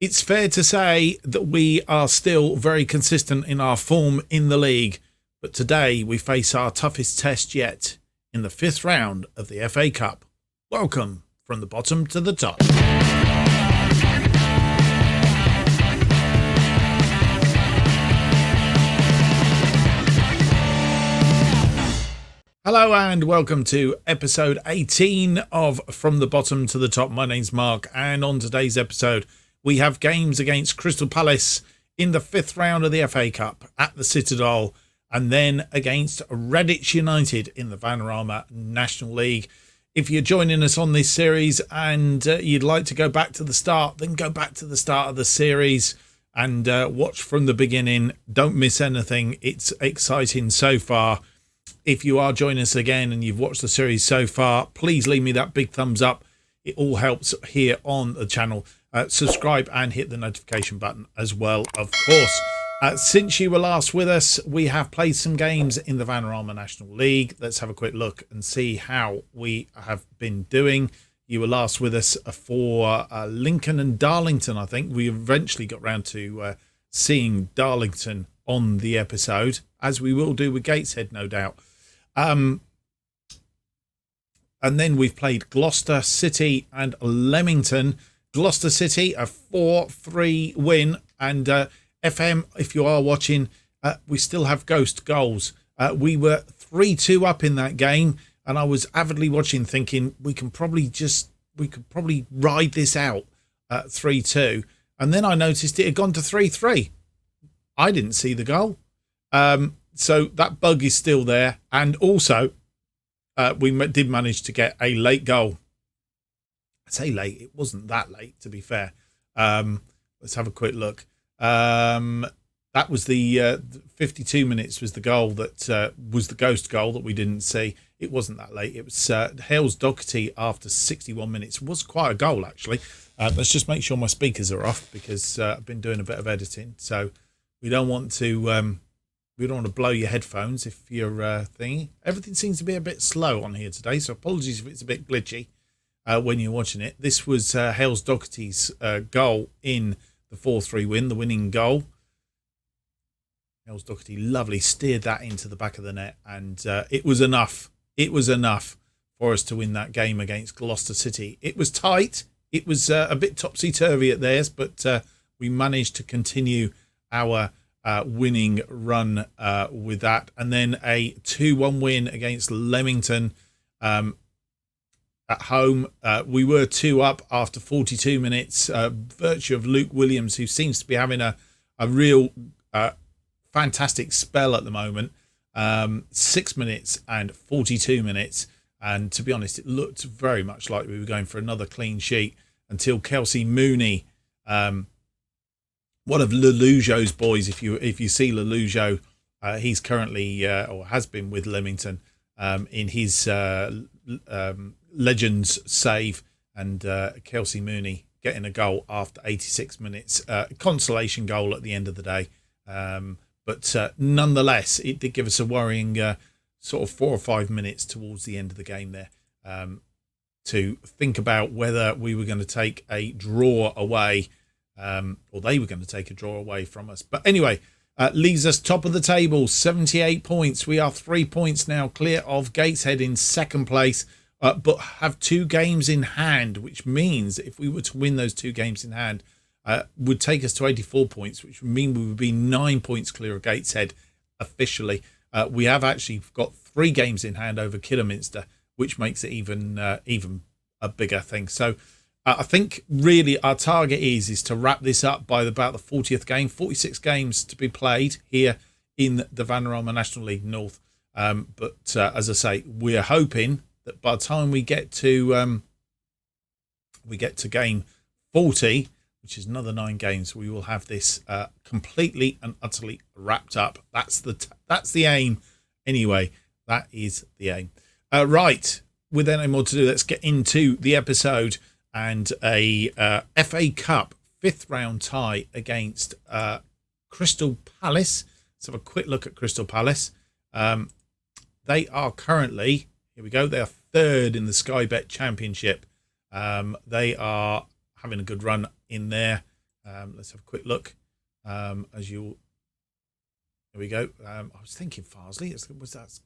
It's fair to say that we are still very consistent in our form in the league, but today we face our toughest test yet in the fifth round of the FA Cup. Welcome from the bottom to the top. Hello and welcome to episode 18 of From the Bottom to the Top. My name's Mark, and on today's episode we have games against Crystal Palace in the fifth round of the FA Cup at the Citadel, and then against Redditch United in the Vanarama National League. If you're joining us on this series and you'd like to go back to the start, then go back to the start of the series and watch from the beginning. Don't miss anything. It's exciting so far. If you are joining us again and you've watched the series so far, please leave me that big thumbs up. It all helps here on the channel. Subscribe and hit the notification button as well, of course. Since you were last with us, we have played some games in the Vanarama National League. Let's have a quick look and see how we have been doing. You were last with us for Lincoln and Darlington, I think. We eventually got round to seeing Darlington on the episode, as we will do with Gateshead, no doubt. And then we've played Gloucester City and Leamington. Gloucester City, a 4-3 win. And FM, if you are watching, we still have ghost goals. We were 3-2 up in that game, and I was avidly watching thinking we could probably ride this out at 3-2. And then I noticed it had gone to 3-3. I didn't see the goal. So that bug is still there. And also, we did manage to get a late goal. I say late, it wasn't that late, to be fair. Let's have a quick look. That was the 52 minutes was the goal that was the ghost goal that we didn't see. It wasn't that late. It was Hales Doherty after 61 minutes. It was quite a goal, actually. Let's just make sure my speakers are off, because I've been doing a bit of editing. So we don't want to blow your headphones if you're thingy. Everything seems to be a bit slow on here today, so apologies if it's a bit glitchy when you're watching it. This was Hales Doherty's goal in the 4-3 win, the winning goal. Hales Doherty, lovely, steered that into the back of the net, and it was enough. It was enough for us to win that game against Gloucester City. It was tight. It was a bit topsy-turvy at theirs, but we managed to continue our winning run with that. And then a 2-1 win against Leamington at home. We were 2 up after 42 minutes, virtue of Luke Williams, who seems to be having a real fantastic spell at the moment. 6 minutes and 42 minutes. And to be honest, it looked very much like we were going for another clean sheet until Kelsey Mooney, one of Lelujo's boys. If you see Lelujo, he's currently or has been with Leamington in his Legends save, and Kelsey Mooney getting a goal after 86 minutes, consolation goal at the end of the day. But nonetheless, it did give us a worrying sort of 4 or 5 minutes towards the end of the game there to think about whether we were going to take a draw away, or they were going to take a draw away from us. But anyway, leaves us top of the table, 78 points. We are 3 points now clear of Gateshead in second place, but have 2 games in hand, which means if we were to win those 2 games in hand, would take us to 84 points, which would mean we would be 9 points clear of Gateshead officially. We have actually got 3 games in hand over Kidderminster, which makes it even a bigger thing. So I think really our target is to wrap this up by about the 40th game. 46 games to be played here in the Vanarama National League North. But as I say, we're hoping that by the time we get to game 40, which is another 9 games, we will have this completely and utterly wrapped up. That's the aim. Anyway, that is the aim. Right, without any more to do, let's get into the episode. And a FA Cup 5th round tie against Crystal Palace. Let's have a quick look at Crystal Palace. They are currently, here we go, they are 3rd in the Sky Bet Championship. They are having a good run in there. Let's have a quick look. As you, there we go. I was thinking Farsley.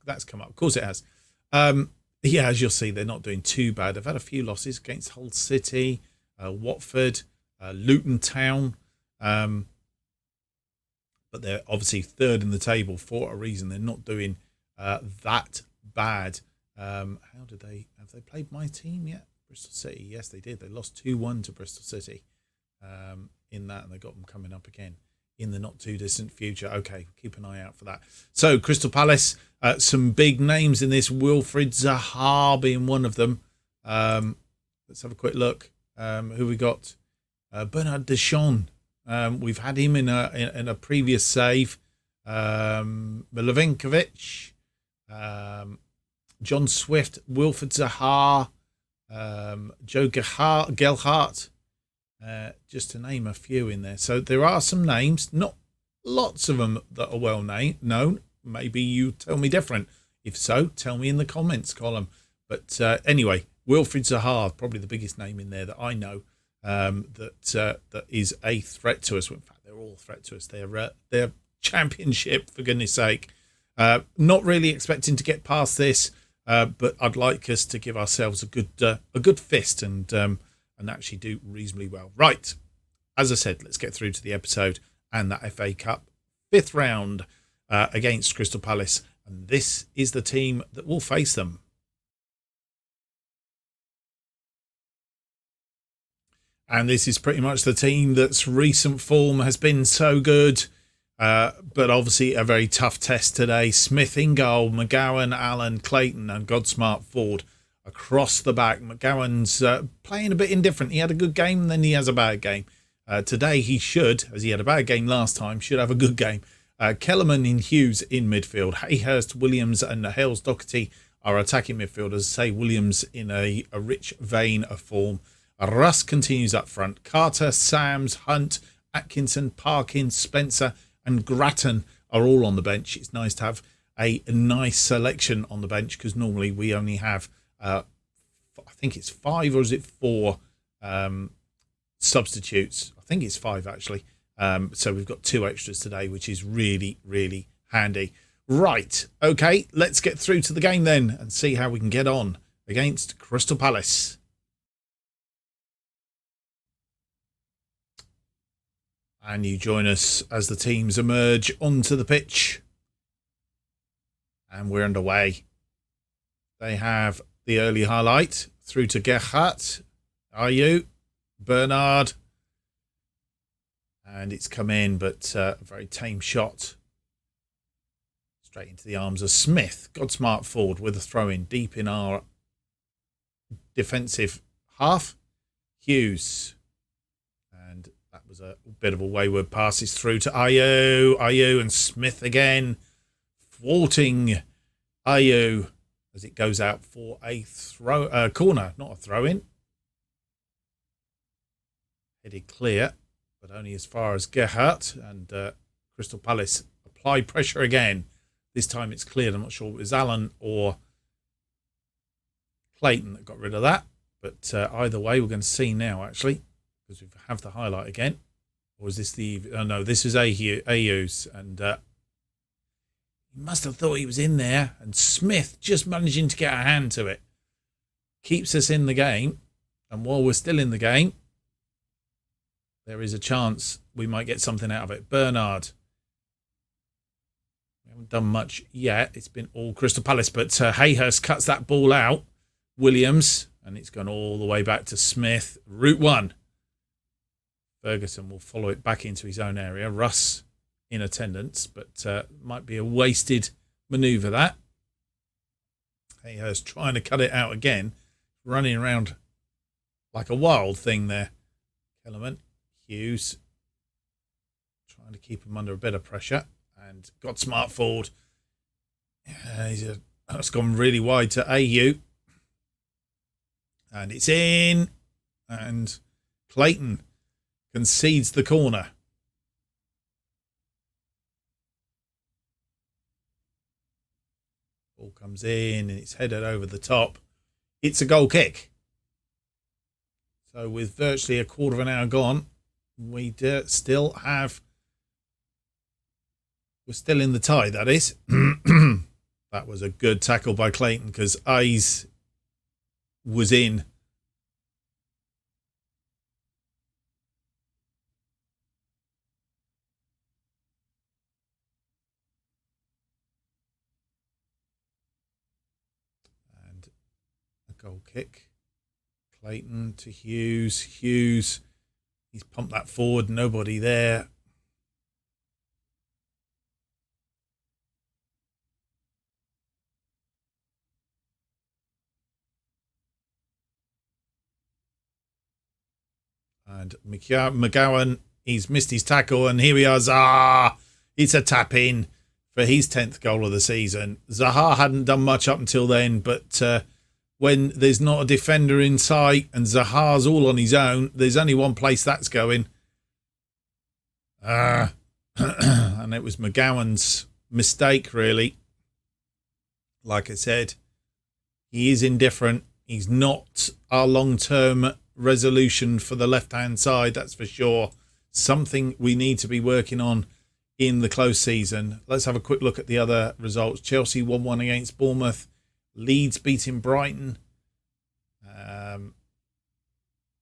That's come up. Of course it has. Yeah, as you'll see, they're not doing too bad. They've had a few losses against Hull City, Watford, Luton Town. But they're obviously third in the table for a reason. They're not doing that bad. Have they played my team yet? Bristol City. Yes, they did. They lost 2-1 to Bristol City in that, and they got them coming up again in the not too distant future. Okay, keep an eye out for that. So Crystal Palace, some big names in this, Wilfried Zaha being one of them. Let's have a quick look. Who we got? Bernard Deschamps. We've had him in a previous save. Milovinkovic, John Swift, Wilfried Zaha, Joe Gelhardt, just to name a few in there. So there are some names, not lots of them that are well known. Maybe you tell me different. If so, tell me in the comments column. But anyway, Wilfried Zaha, probably the biggest name in there that I know, that is a threat to us. In fact, they're all a threat to us. They're Championship, for goodness sake. Not really expecting to get past this, but I'd like us to give ourselves a good fist and actually do reasonably well. Right, as I said, let's get through to the episode and that FA Cup 5th round against Crystal Palace, and this is the team that will face them. And this is pretty much the team that's recent form has been so good. But obviously a very tough test today. Smith in goal, McGowan, Allen, Clayton and Godsmart Ford across the back. McGowan's playing a bit indifferent. He had a good game, then he has a bad game. Today he should, as he had a bad game last time, should have a good game. Kellerman and Hughes in midfield. Hayhurst, Williams and Hales Doherty are attacking midfielders. Say Williams in a rich vein of form. Russ continues up front. Carter, Sams, Hunt, Atkinson, Parkin, Spencer and Grattan are all on the bench. It's nice to have a nice selection on the bench because normally we only have, I think it's 5 or is it 4 substitutes? I think it's 5 actually. So we've got 2 extras today, which is really, really handy. Right, okay, let's get through to the game then and see how we can get on against Crystal Palace. And you join us as the teams emerge onto the pitch. And we're underway. They have the early highlight through to Gerhardt. Ayew, Bernard. And it's come in, but a very tame shot. Straight into the arms of Smith. Godsmart Ford with a throw-in deep in our defensive half. Hughes. And that was a bit of a wayward pass. It's through to Ayew and Smith again. Thwarting Ayew as it goes out for a corner, not a throw-in. Headed clear, but only as far as Gerhardt, and Crystal Palace apply pressure again. This time it's cleared. I'm not sure it was Allen or Clayton that got rid of that, but either way we're going to see now actually, because we have the highlight again. Or is this the... Oh no, this is Ayew's, and he must have thought he was in there, and Smith just managing to get a hand to it. Keeps us in the game, and while we're still in the game, there is a chance we might get something out of it. Bernard. We haven't done much yet. It's been all Crystal Palace, but Hayhurst cuts that ball out. Williams, and it's gone all the way back to Smith. Route 1. Ferguson will follow it back into his own area. Russ in attendance, but might be a wasted manoeuvre that. Hayhurst trying to cut it out again. Running around like a wild thing there. Kellerman. Hughes trying to keep him under a bit of pressure, and Godsmart Ford. It's gone really wide to Ayew, and it's in, and Clayton concedes the corner. Ball comes in and it's headed over the top. It's a goal kick. So with virtually a quarter of an hour gone, we still have... We're still in the tie, that is. That was a good tackle by Clayton because Eyes was in. And a goal kick. Clayton to Hughes. Hughes, he's pumped that forward. Nobody there. And McGowan, he's missed his tackle. And here we are. Zaha. It's a tap in for his 10th goal of the season. Zaha hadn't done much up until then, but when there's not a defender in sight and Zaha's all on his own, there's only one place that's going. And it was McGowan's mistake, really. Like I said, he is indifferent. He's not our long-term resolution for the left-hand side, that's for sure. Something we need to be working on in the close season. Let's have a quick look at the other results. Chelsea 1-1 against Bournemouth. Leeds beating Brighton.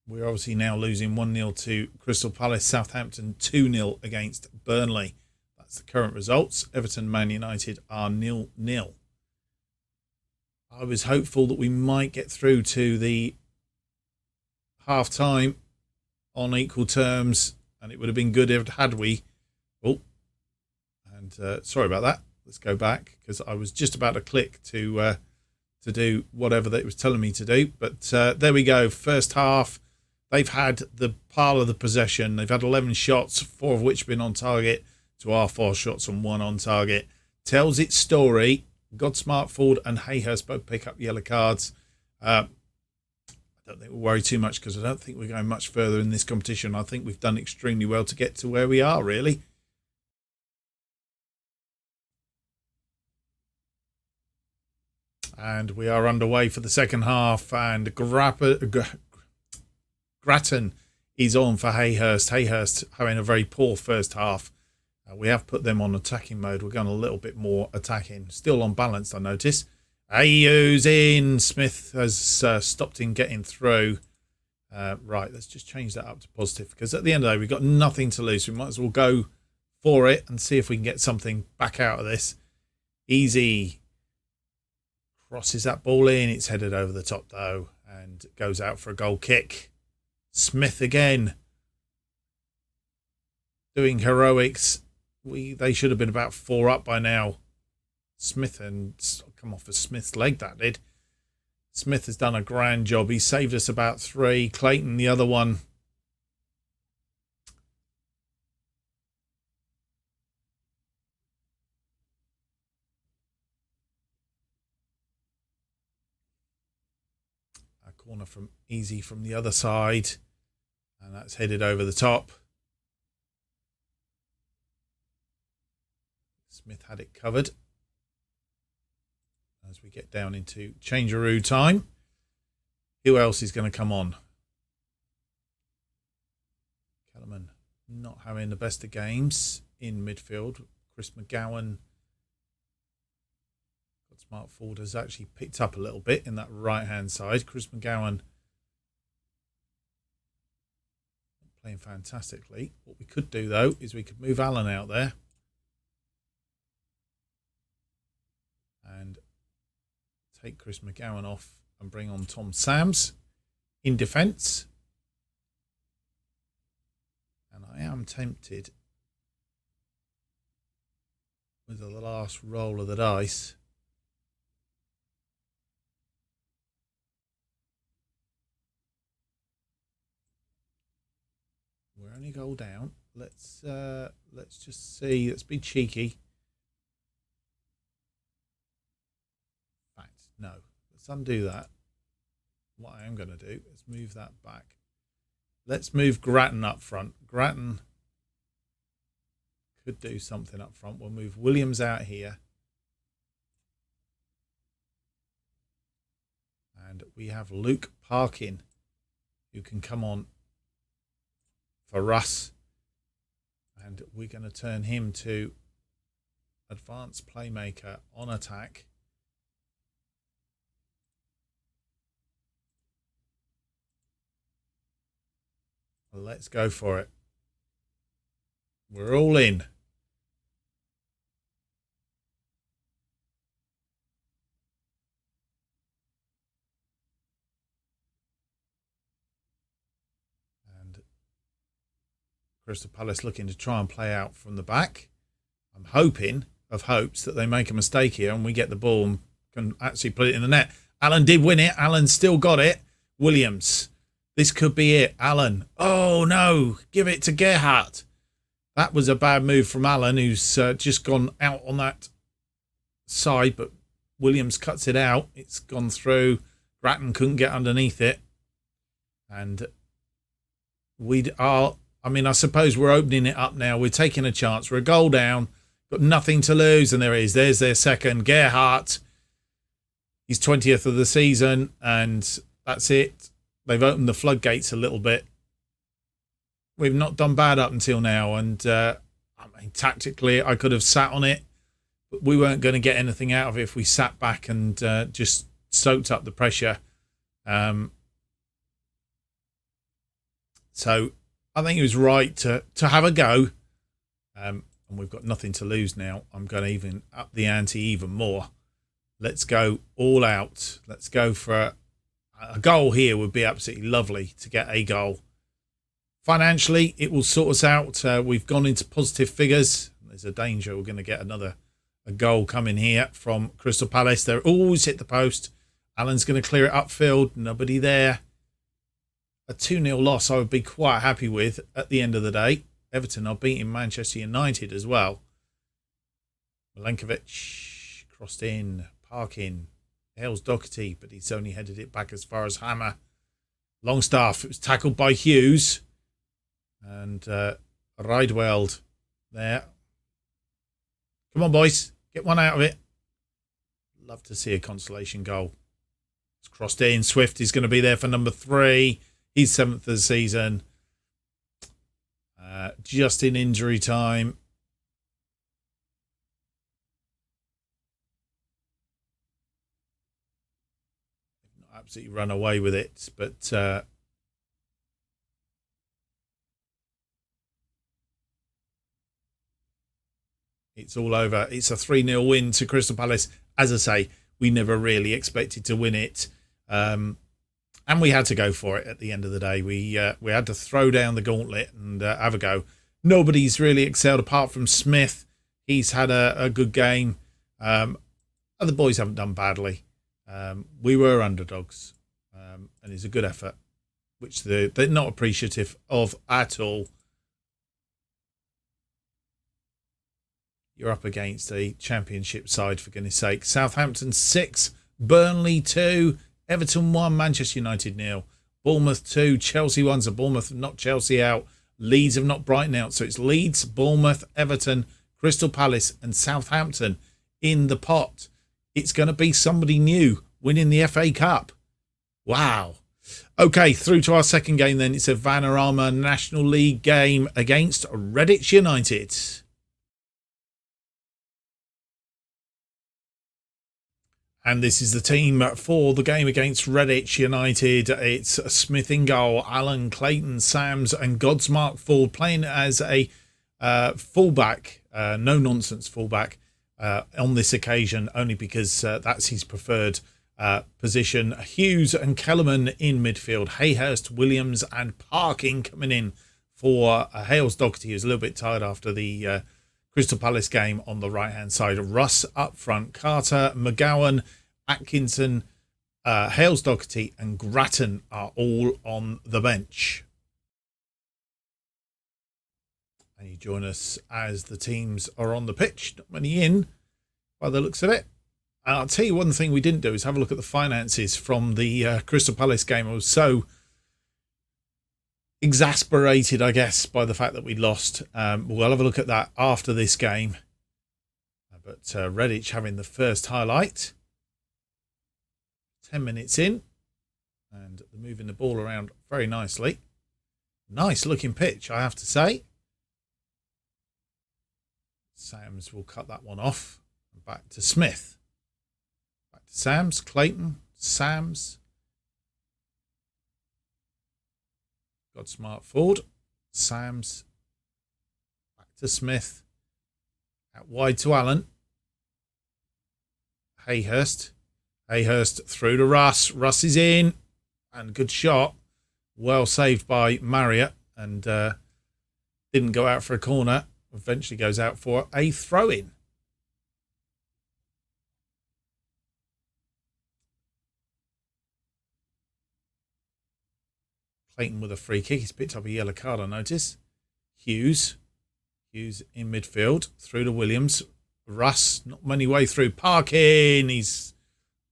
We're obviously now losing 1-0 to Crystal Palace. Southampton 2-0 against Burnley. That's the current results. Everton, Man United are 0-0. I was hopeful that we might get through to the half-time on equal terms, and it would have been good if had we. Oh, and sorry about that. Let's go back because I was just about to click to do whatever that it was telling me to do. But there we go. First half, they've had the pile of the possession. They've had 11 shots, 4 of which have been on target, to our 4 shots and 1 on target. Tells its story. Godsmart, Ford and Hayhurst both pick up yellow cards. I don't think we'll worry too much because I don't think we're going much further in this competition. I think we've done extremely well to get to where we are, really. And we are underway for the second half, and Grattan is on for Hayhurst. Hayhurst having a very poor first half. We have put them on attacking mode. We're going a little bit more attacking. Still on balance, I notice. Ayu's in. Smith has stopped him getting through. Right, let's just change that up to positive because at the end of the day, we've got nothing to lose. We might as well go for it and see if we can get something back out of this. Easy. Crosses that ball in. It's headed over the top, though, and goes out for a goal kick. Smith again. Doing heroics. They should have been about 4 up by now. Smith, and come off of Smith's leg, that did. Smith has done a grand job. He saved us about 3. Clayton, the other one. A corner from Easy from the other side. And that's headed over the top. Smith had it covered. As we get down into changeroo time. Who else is going to come on? Kellerman not having the best of games in midfield. Chris McGowan. Smart Ford has actually picked up a little bit in that right-hand side. Chris McGowan playing fantastically. What we could do, though, is we could move Allen out there. And take Chris McGowan off and bring on Tom Sams in defence. And I am tempted with the last roll of the dice we're only a goal down. Let's just see. Let's be cheeky. No, let's undo that. What I am going to do is move that back. Let's move Grattan up front. Grattan could do something up front. We'll move Williams out here. And we have Luke Parkin, who can come on for Russ. And we're going to turn him to advanced playmaker on attack. Let's go for it. We're all in. And Crystal Palace looking to try and play out from the back. I'm hoping of hopes that they make a mistake here and we get the ball and can actually put it in the net. Alan did win it. Alan still got it. Williams. This could be it. Alan. Oh, no. Give it to Gerhardt. That was a bad move from Alan, who's just gone out on that side, but Williams cuts it out. It's gone through. Grattan couldn't get underneath it. And I suppose we're opening it up now. We're taking a chance. We're a goal down. Got nothing to lose. And there it is. There's their second. Gerhardt. He's 20th of the season. And that's it. They've opened the floodgates a little bit. We've not done bad up until now. And tactically, I could have sat on it. But we weren't going to get anything out of it if we sat back and just soaked up the pressure. So I think it was right to have a go. And we've got nothing to lose now. I'm going to even up the ante even more. Let's go all out. Let's go for a goal here. Would be absolutely lovely to get a goal. Financially, it will sort us out. We've gone into positive figures. There's a danger we're going to get a goal coming here from Crystal Palace. They're always hit the post. Alan's going to clear it upfield. Nobody there. A 2-0 loss I would be quite happy with at the end of the day. Everton are beating Manchester United as well. Milenkovic crossed in. Parkin. Hales Doherty, but he's only headed it back as far as Hammer. Longstaff. It was tackled by Hughes. And Rideweld there. Come on, boys. Get one out of it. Love to see a consolation goal. It's crossed in. Swift is going to be there for number 3. He's 7th of the season. Just in injury time. Not absolutely run away with it, but it's all over. It's a 3-0 win to Crystal Palace. As I say, we never really expected to win it. And we had to go for it at the end of the day. We had to throw down the gauntlet and have a go. Nobody's really excelled apart from Smith. He's had a good game. Other boys haven't done badly. We were underdogs. And it's a good effort, which they're not appreciative of at all. You're up against a Championship side, for goodness sake. Southampton 6, Burnley 2, Everton 1, Manchester United 0, Bournemouth 2, Chelsea 1. So Bournemouth have knocked Chelsea out. Leeds have knocked Brighton out. So it's Leeds, Bournemouth, Everton, Crystal Palace and Southampton in the pot. It's going to be somebody new winning the FA Cup. Wow. Okay, through to our second game then. It's a Vanarama National League game against Redditch United. And this is the team for the game against Redditch United. It's Smith in goal, Alan, Clayton, Sams and Godsmark Ford playing as a fullback, no-nonsense fullback on this occasion, only because that's his preferred position. Hughes and Kellerman in midfield. Hayhurst, Williams and Parkin coming in for Hales Doherty, who's a little bit tired after the Crystal Palace game on the right-hand side. Russ up front. Carter, McGowan, Atkinson, Hales Doherty and Grattan are all on the bench. And you join us as the teams are on the pitch. Not many in by the looks of it. I'll tell you one thing we didn't do is have a look at the finances from the Crystal Palace game. I was so exasperated, I guess, by the fact that we lost. We'll have a look at that after this game. But Redditch having the first highlight. 10 minutes in. And moving the ball around very nicely. Nice looking pitch, I have to say. Sams will cut that one off. Back to Smith. Back to Sams. Clayton. Sams. Got smart forward. Sams. Back to Smith. Out wide to Allen. Hayhurst. Hayhurst through to Russ. Russ is in. And good shot. Well saved by Marriott. And didn't go out for a corner. Eventually goes out for a throw-in. Clayton with a free kick. He's picked up a yellow card, I notice. Hughes. Hughes in midfield. Through to Williams. Russ, not many way through. Parkin. He's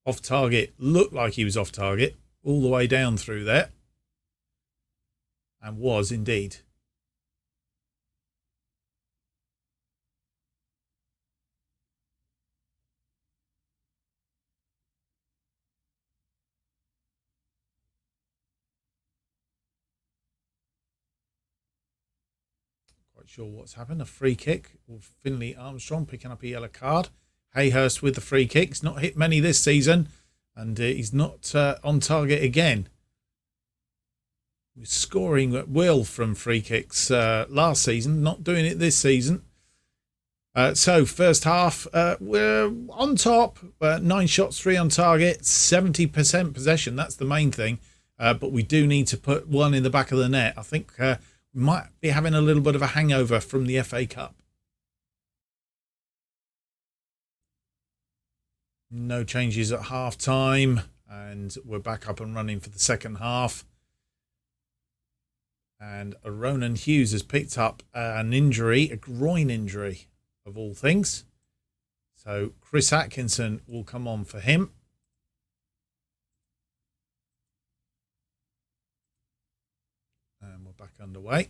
off target. Looked like he was off target. All the way down through there. And was indeed. Sure what's happened. A free kick. Finley Armstrong picking up a yellow card. Hayhurst with the free kick. He's not hit many this season. And he's not on target again. He was scoring at will from free kicks last season. Not doing it this season. So first half, we're on top. 9 shots, 3 on target. 70% possession. That's the main thing. But we do need to put one in the back of the net. I think... might be having a little bit of a hangover from the FA Cup. No changes at half time. And we're back up and running for the second half. And Ronan Hughes has picked up an injury, a groin injury of all things. So Chris Atkinson will come on for him. And we're back underway.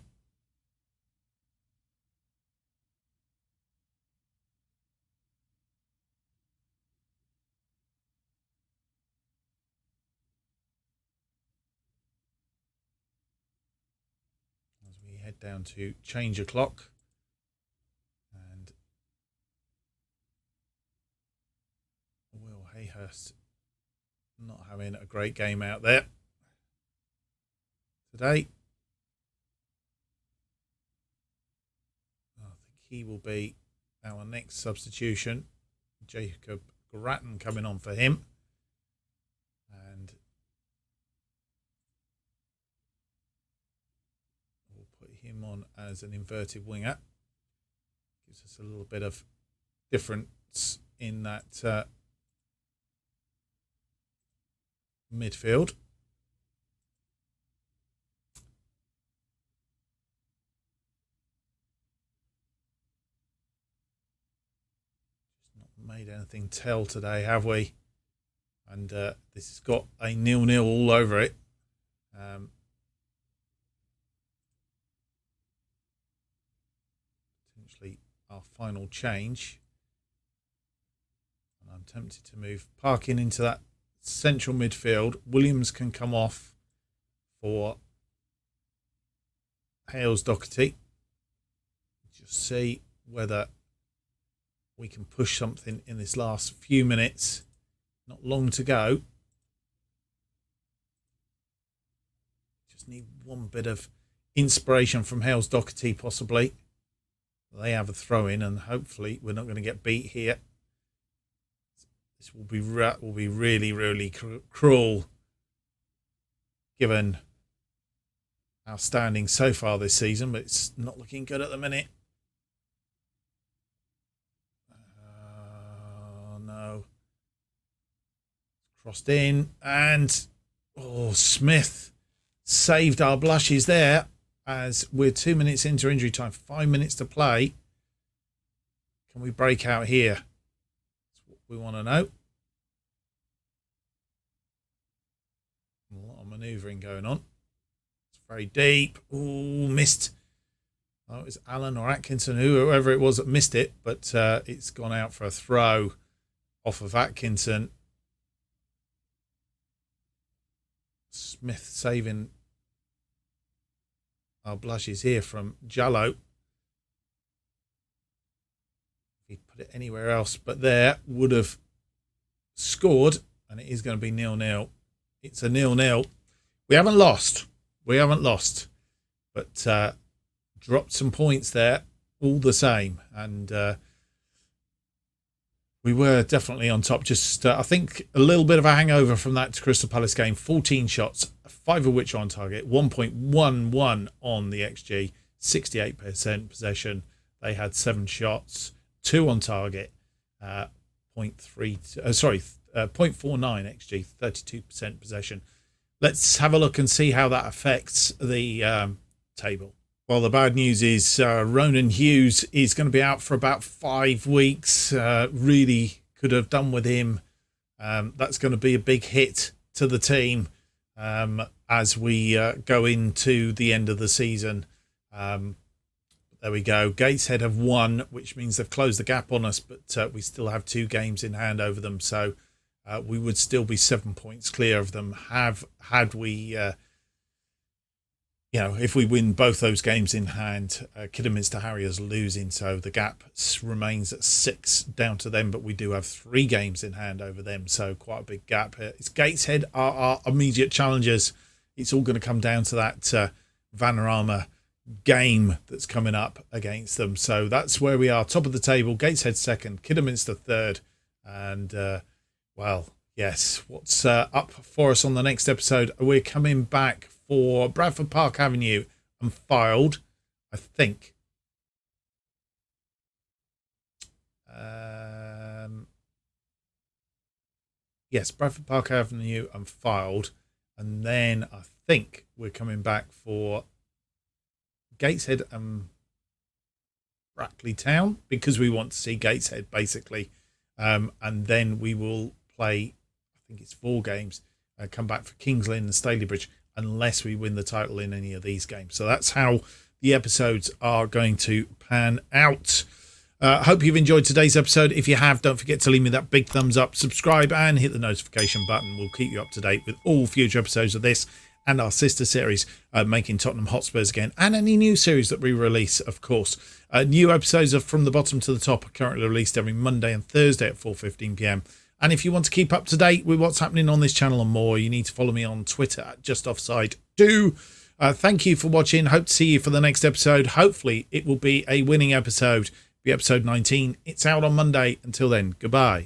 As we head down to change a clock. And Will Hayhurst not having a great game out there today. He will be our next substitution. Jacob Grattan coming on for him. And we'll put him on as an inverted winger. Gives us a little bit of difference in that midfield. Made anything tell today, have we? And this has got a 0-0 all over it. Potentially our final change. And I'm tempted to move Parkin into that central midfield. Williams can come off for Hales Doherty. Just see whether we can push something in this last few minutes. Not long to go. Just need one bit of inspiration from Hales Doherty, possibly. They have a throw in, and hopefully we're not going to get beat here. This will be really, really cruel, given our standing so far this season, but it's not looking good at the minute. Crossed in, and Smith saved our blushes there as we're 2 minutes into injury time, 5 minutes to play. Can we break out here? That's what we want to know. A lot of manoeuvring going on. It's very deep. Ooh, missed. Oh, it was Allen or Atkinson, whoever it was that missed it, but it's gone out for a throw off of Atkinson. Smith saving Our blush is here from Jallo. If he put it anywhere else but there, would have scored, and it is going to be 0-0. It's a 0-0. We haven't lost. But dropped some points there all the same. And we were definitely on top. Just, I think, a little bit of a hangover from that Crystal Palace game. 14 shots, 5 of which are on target. 1.11 on the XG. 68% possession. They had 7 shots, 2 on target. 0.49 XG, 32% possession. Let's have a look and see how that affects the table. Well, the bad news is Ronan Hughes is going to be out for about 5 weeks. Really could have done with him. That's going to be a big hit to the team as we go into the end of the season. There we go. Gateshead have won, which means they've closed the gap on us, but we still have 2 games in hand over them. So we would still be 7 points clear of them. Had we, if we win both those games in hand, Kidderminster Harriers losing, so the gap remains at 6 down to them. But we do have 3 games in hand over them, so quite a big gap. It's Gateshead are our immediate challengers. It's all going to come down to that Vanarama game that's coming up against them. So that's where we are, top of the table. Gateshead second, Kidderminster third, and well, yes, what's up for us on the next episode? We're coming back for Bradford Park Avenue and Filed, I think. Yes, Bradford Park Avenue and Filed, and then I think we're coming back for Gateshead and Brackley Town, because we want to see Gateshead basically, and then we will play, I think it's 4 games, come back for Kings Lynn and Stalybridge, unless we win the title in any of these games. So that's how the episodes are going to pan out. Hope you've enjoyed today's episode. If you have, don't forget to leave me that big thumbs up, subscribe and hit the notification button. We'll keep you up to date with all future episodes of this and our sister series, Making Tottenham Hotspurs Again, and any new series that we release, of course. New episodes of From the Bottom to the Top are currently released every Monday and Thursday at 4:15 p.m. And if you want to keep up to date with what's happening on this channel and more, you need to follow me on Twitter at JustOffsideFM. Thank you for watching. Hope to see you for the next episode. Hopefully it will be a winning episode, be episode 19. It's out on Monday. Until then, goodbye.